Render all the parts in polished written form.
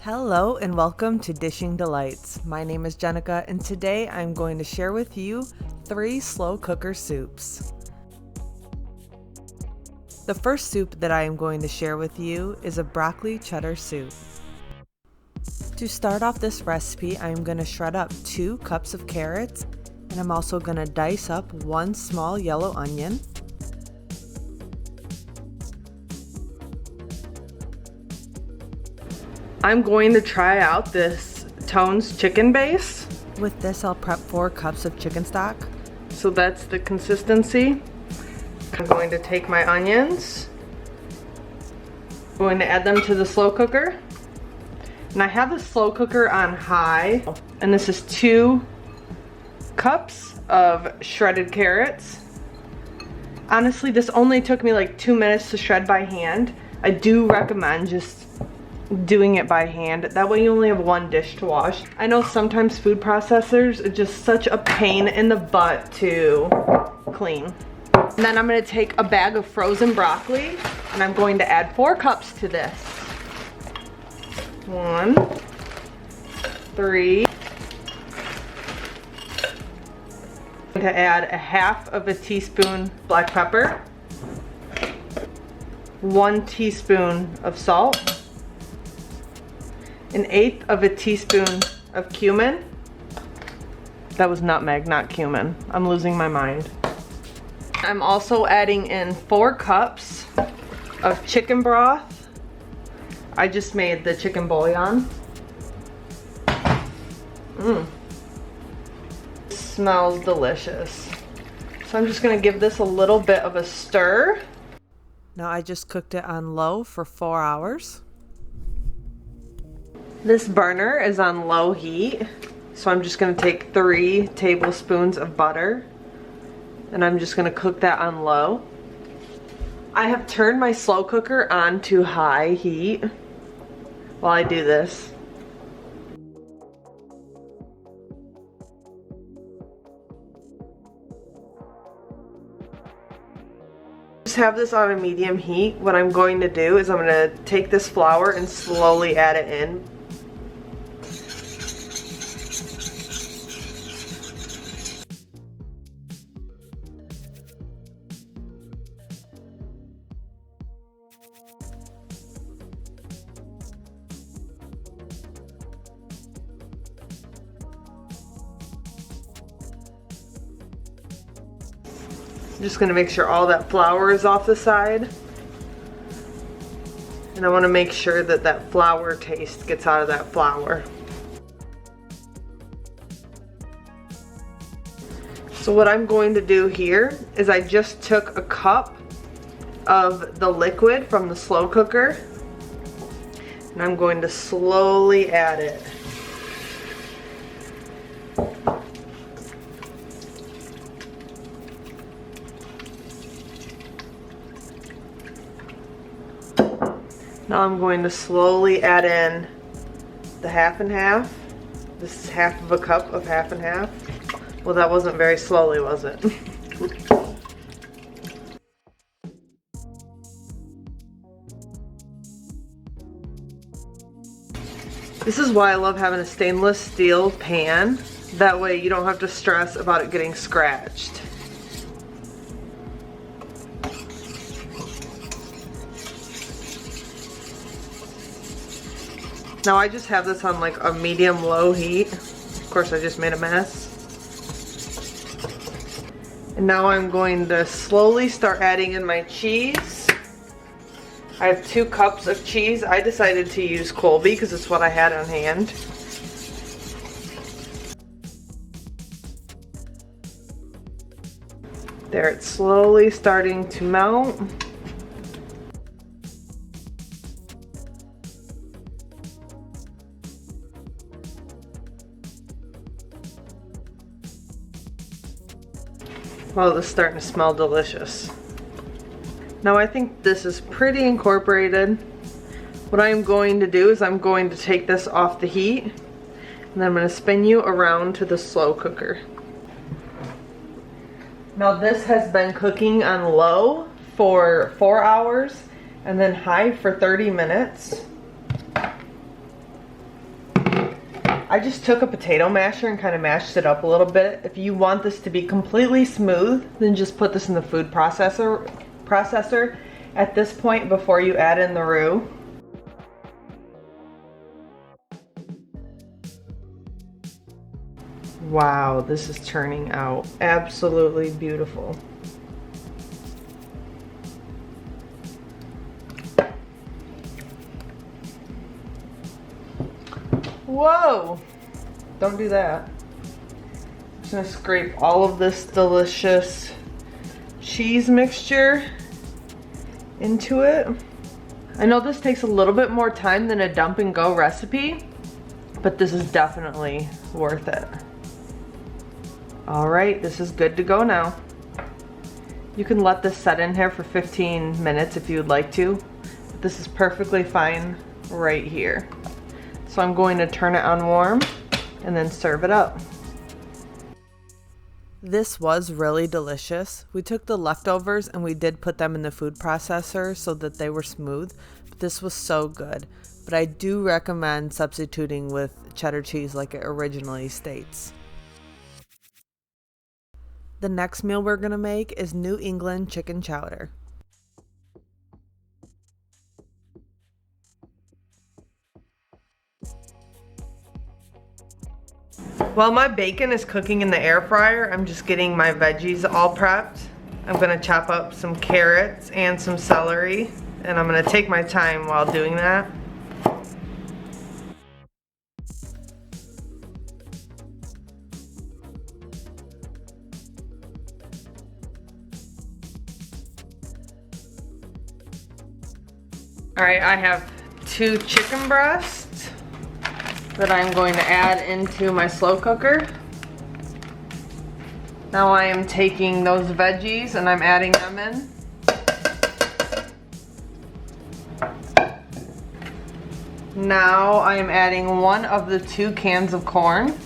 Hello and welcome to Dishing Delights. My name is Jenica and today I'm going to share with you 3 slow cooker soups. The first soup that I am going to share with you is a broccoli cheddar soup. To start off this recipe, I'm going to shred up 2 cups of carrots and I'm also going to dice up 1 small yellow onion. I'm going to try out this Tone's chicken base. With this, I'll prep 4 cups of chicken stock. So that's the consistency. I'm going to take my onions. I'm going to add them to the slow cooker. And I have the slow cooker on high. And this is 2 cups of shredded carrots. Honestly, this only took me like 2 minutes to shred by hand. I do recommend just doing it by hand. That way you only have 1 dish to wash. I know sometimes food processors are just such a pain in the butt to clean. And then I'm going to take a bag of frozen broccoli and I'm going to add 4 cups to this. 1, 3. I'm going to add a half of a teaspoon black pepper, 1 teaspoon of salt, 1/8 of a teaspoon of cumin. That was nutmeg, not cumin. I'm losing my mind. I'm also adding in 4 cups of chicken broth. I just made the chicken bouillon. It smells delicious. So I'm just gonna give this a little bit of a stir. Now I just cooked it on low for 4 hours. This burner is on low heat, so I'm just going to take 3 tablespoons of butter and I'm just going to cook that on low. I have turned my slow cooker on to high heat while I do this. Just have this on a medium heat. What I'm going to do is I'm going to take this flour and slowly add it in. I'm just going to make sure all that flour is off the side. And I want to make sure that that flour taste gets out of that flour. So what I'm going to do here is I just took a cup of the liquid from the slow cooker and I'm going to slowly add it. Now I'm going to slowly add in the half and half. This is half of a cup of half and half. Well, that wasn't very slowly, was it? This is why I love having a stainless steel pan. That way you don't have to stress about it getting scratched. Now I just have this on like a medium-low heat. Of course I just made a mess. And now I'm going to slowly start adding in my cheese. I have 2 cups of cheese. I decided to use Colby because it's what I had on hand. There, it's slowly starting to melt. Wow, this is starting to smell delicious. Now I think this is pretty incorporated. What I'm going to do is I'm going to take this off the heat and then I'm going to spin you around to the slow cooker. Now this has been cooking on low for 4 hours and then high for 30 minutes. I just took a potato masher and kind of mashed it up a little bit. If you want this to be completely smooth, then just put this in the food processor at this point before you add in the roux. Wow, this is turning out absolutely beautiful. Whoa! Don't do that. I'm just gonna scrape all of this delicious cheese mixture into it. I know this takes a little bit more time than a dump and go recipe, but this is definitely worth it. All right, this is good to go now. You can let this set in here for 15 minutes if you would like to. This is perfectly fine right here. So I'm going to turn it on warm and then serve it up. This was really delicious. We took the leftovers and we did put them in the food processor so that they were smooth. But this was so good. But I do recommend substituting with cheddar cheese like it originally states. The next meal we're gonna make is New England chicken chowder. While my bacon is cooking in the air fryer, I'm just getting my veggies all prepped. I'm gonna chop up some carrots and some celery, and I'm gonna take my time while doing that. All right, I have 2 chicken breasts that I'm going to add into my slow cooker. Now I am taking those veggies and I'm adding them in. Now I am adding 1 of the 2 cans of corn.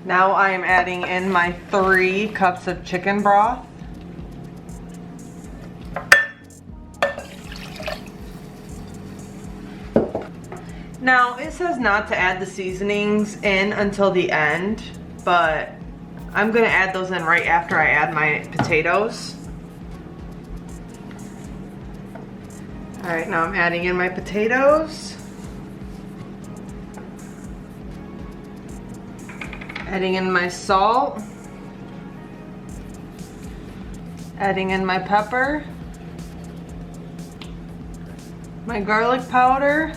Now I am adding in my 3 cups of chicken broth. Now, it says not to add the seasonings in until the end, but I'm gonna add those in right after I add my potatoes. All right, now I'm adding in my potatoes. Adding in my salt. Adding in my pepper. My garlic powder.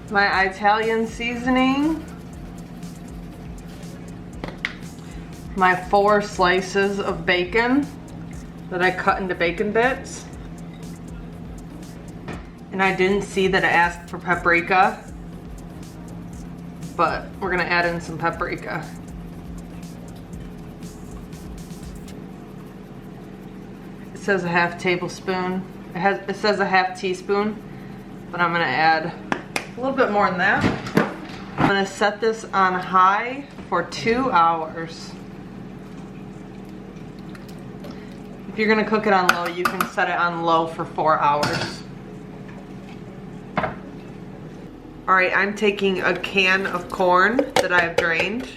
My Italian seasoning, my 4 slices of bacon that I cut into bacon bits, and I didn't see that it asked for paprika, but we're gonna add in some paprika. It says a half tablespoon. It says a half teaspoon, but I'm gonna add a little bit more than that. I'm gonna set this on high for 2 hours. If you're gonna cook it on low, you can set it on low for 4 hours. All right, I'm taking a can of corn that I have drained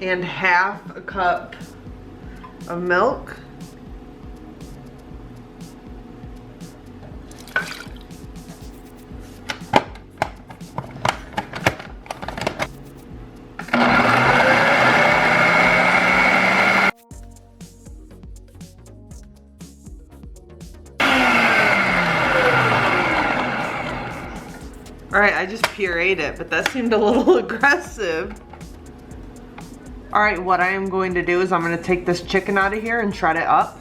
and half a cup of milk. All right, I just pureed it, but that seemed a little aggressive. All right, what I am going to do is I'm gonna take this chicken out of here and shred it up.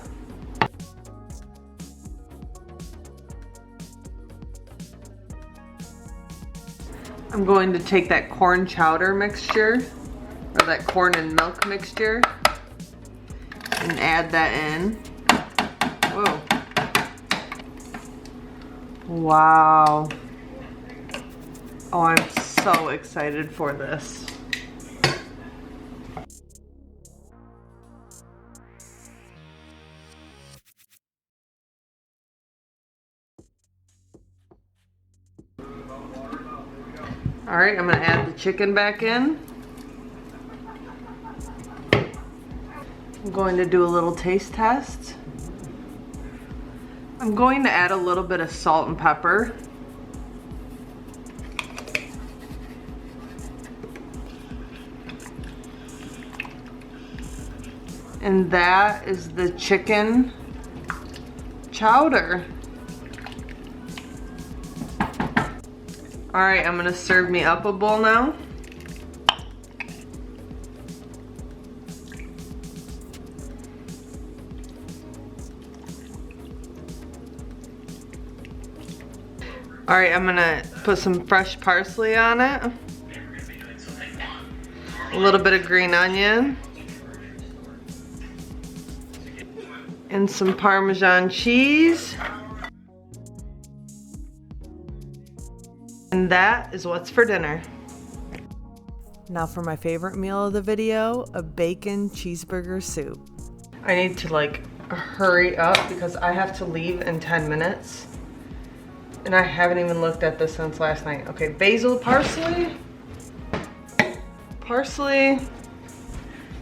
I'm going to take that corn chowder mixture, or that corn and milk mixture, and add that in. Whoa. Wow. Oh, I'm so excited for this. All right, I'm gonna add the chicken back in. I'm going to do a little taste test. I'm going to add a little bit of salt and pepper. And that is the chicken chowder. All right, I'm gonna serve me up a bowl now. All right, I'm gonna put some fresh parsley on it. A little bit of green onion. And some Parmesan cheese. And that is what's for dinner. Now for my favorite meal of the video, a bacon cheeseburger soup. I need to like hurry up because I have to leave in 10 minutes. And I haven't even looked at this since last night. Okay, basil, parsley,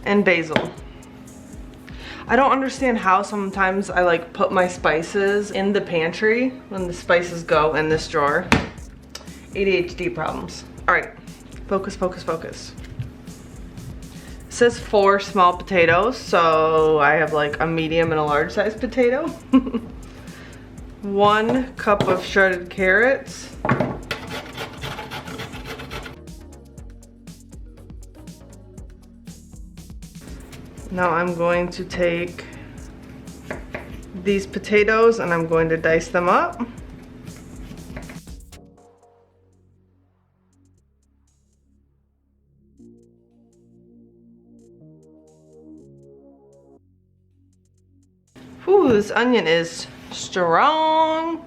and basil. I don't understand how sometimes I like put my spices in the pantry when the spices go in this drawer. ADHD problems. All right, focus, focus, focus. It says 4 small potatoes, so I have like a medium and a large size potato. 1 cup of shredded carrots. Now I'm going to take these potatoes and I'm going to dice them up. Ooh, this onion is strong.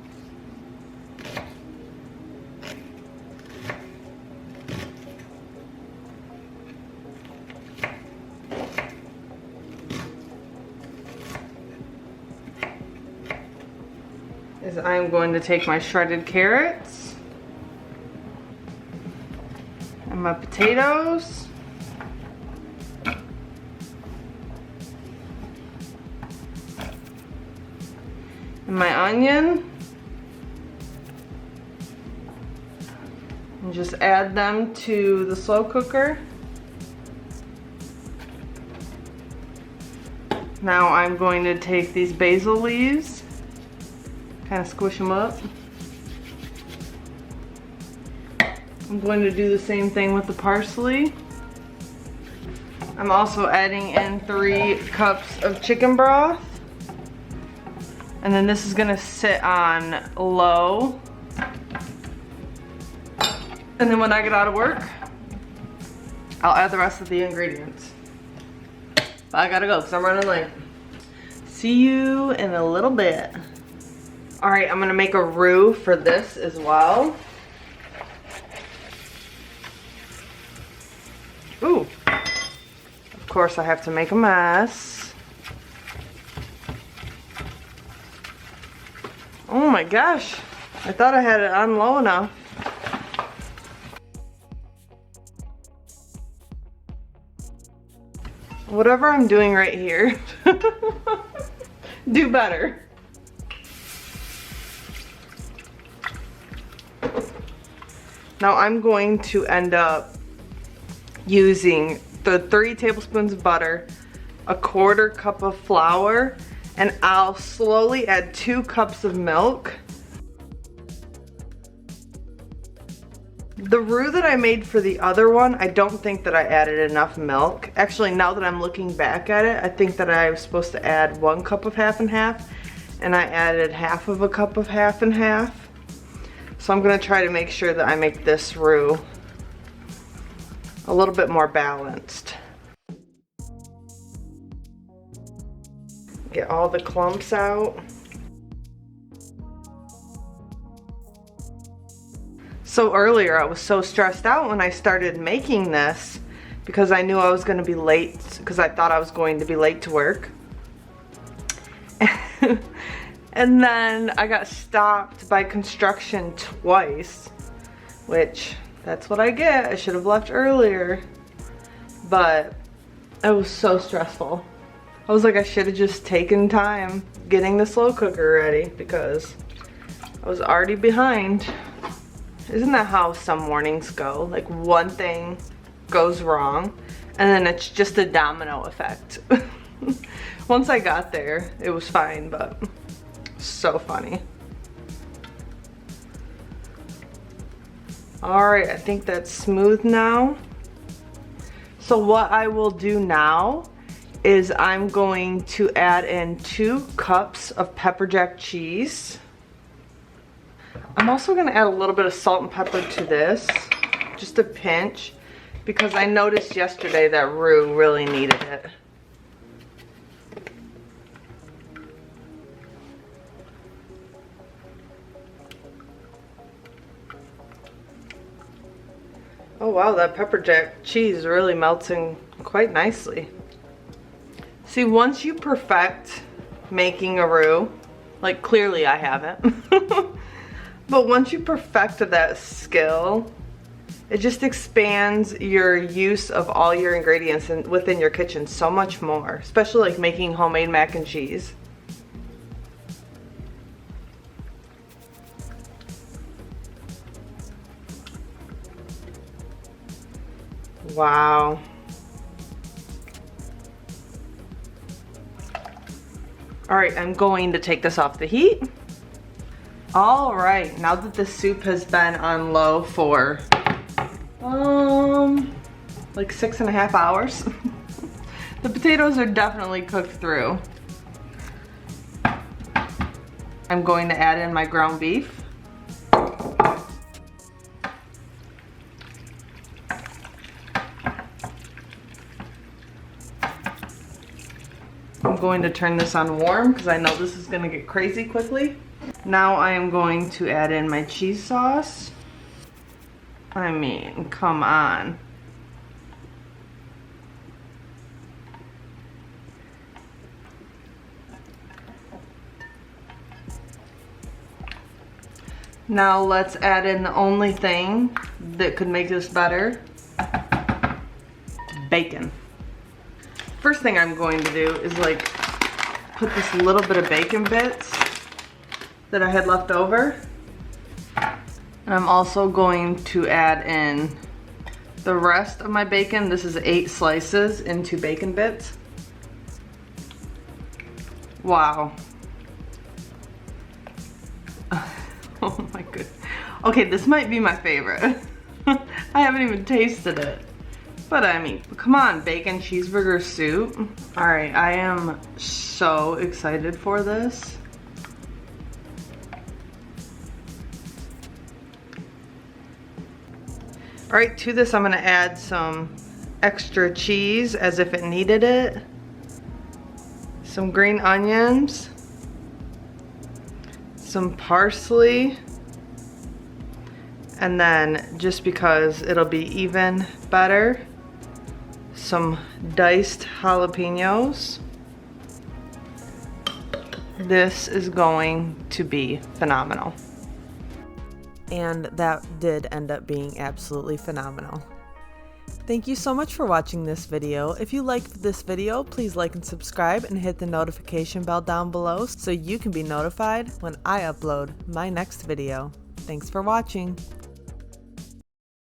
Is I'm going to take my shredded carrots and my potatoes. And my onion, and just add them to the slow cooker. Now I'm going to take these basil leaves, kind of squish them up. I'm going to do the same thing with the parsley. I'm also adding in 3 cups of chicken broth. And then this is gonna sit on low. And then when I get out of work, I'll add the rest of the ingredients. But I gotta go because I'm running late. See you in a little bit. All right, I'm gonna make a roux for this as well. Ooh, of course I have to make a mess. Oh my gosh, I thought I had it on low enough. Whatever I'm doing right here, do better. Now I'm going to end up using the 3 tablespoons of butter, a 1/4 cup of flour, and I'll slowly add 2 cups of milk. The roux that I made for the other one, I don't think that I added enough milk. Actually, now that I'm looking back at it, I think that I was supposed to add 1 cup of half and half, and I added 1/2 cup of half and half. So I'm gonna try to make sure that I make this roux a little bit more balanced. Get all the clumps out. So earlier I was so stressed out when I started making this because I knew I was going to be late, because I thought I was going to be late to work. And then I got stopped by construction twice, which That's what I get. I should have left earlier. But it was so stressful. I was like, I should have just taken time getting the slow cooker ready because I was already behind. Isn't that how some mornings go? Like one thing goes wrong and then it's just a domino effect. Once I got there, it was fine, but so funny. All right, I think that's smooth now. So what I will do now is I'm going to add in 2 cups of pepper jack cheese. I'm also gonna add a little bit of salt and pepper to this, just a pinch, because I noticed yesterday that roux really needed it. Oh wow, that pepper jack cheese really melts in quite nicely. See, once you perfect making a roux, like clearly I haven't, but once you perfect that skill, it just expands your use of all your ingredients within your kitchen so much more, especially like making homemade mac and cheese. Wow. All right, I'm going to take this off the heat. All right, now that the soup has been on low for like 6.5 hours, the potatoes are definitely cooked through. I'm going to add in my ground beef. I'm going to turn this on warm because I know this is going to get crazy quickly. Now I am going to add in my cheese sauce. I mean, come on. Now let's add in the only thing that could make this better. Bacon. First thing I'm going to do is like put this little bit of bacon bits that I had left over. And I'm also going to add in the rest of my bacon. This is 8 slices into bacon bits. Wow. Oh my goodness. Okay, this might be my favorite. I haven't even tasted it. But I mean, come on, bacon cheeseburger soup. All right, I am so excited for this. All right, to this I'm gonna add some extra cheese as if it needed it. Some green onions. Some parsley. And then, just because it'll be even better, some diced jalapenos. This is going to be phenomenal. And that did end up being absolutely phenomenal. Thank you so much for watching this video. If you liked this video, please like and subscribe and hit the notification bell down below so you can be notified when I upload my next video. Thanks for watching.